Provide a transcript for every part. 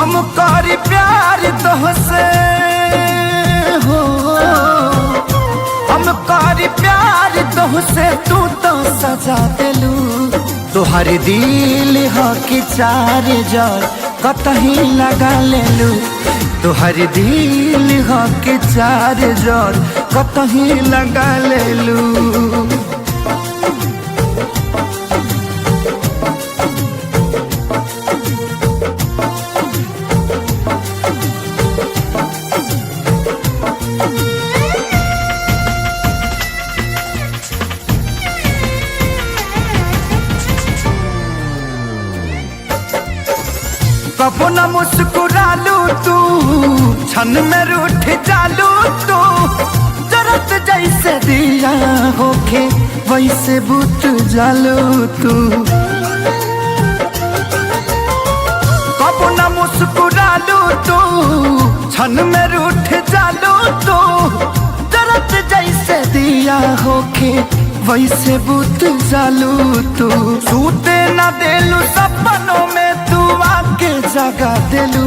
हम करी प्यार तोहसे हो, हम करी प्यार तोहसे तू तो सजा दिलू। तोहर दिल हो कि चार जार कतही लगा लेलू। तोहर दिल हो कि चार जार कतही लगा लेलू। कबो न मुस्कुरालू तू, क्षण में रूठ जालू तू। जरत जैसे दिया होके वैसे बुत जालू तू। कबो न मुस्कुरालू तू, क्षण में रूठ जालू तू। जरत जैसे दिया होके वैसे बुत जालू तू। सूते न देलू सपनों में तू आके जगा दिलू।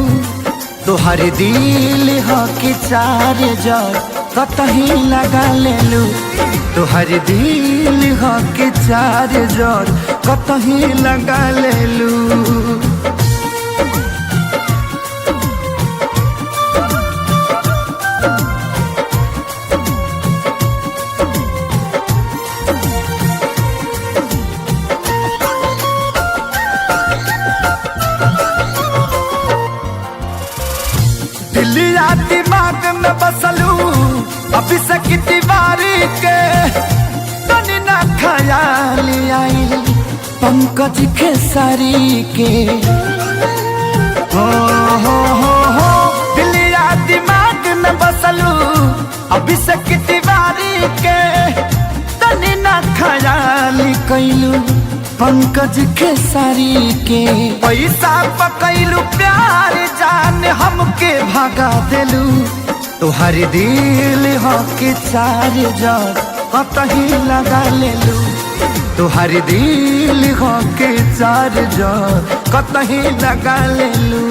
तोहर दिल हो कि चार जार कतही लगा लेलू। तोहर दिल हो कि चार जार कतही लगा लेलू। दिलिया दिमाग में बसलू अभी से की दीवारी के। तनी ना ख्याल आई पंकज खेसारी के। हो दिलिया दिमाग में बसलू अभी से की दीवारी के। तनी ना ख्याल कैलू पंकज खेसारी के। पैसा पकैलू प्यार जान हमके भगा दिलू। तोहर दिल हो कि चार जार कतही लगा लेलू। तोहर दिल हो कि चार जार कतही लगा लेलू।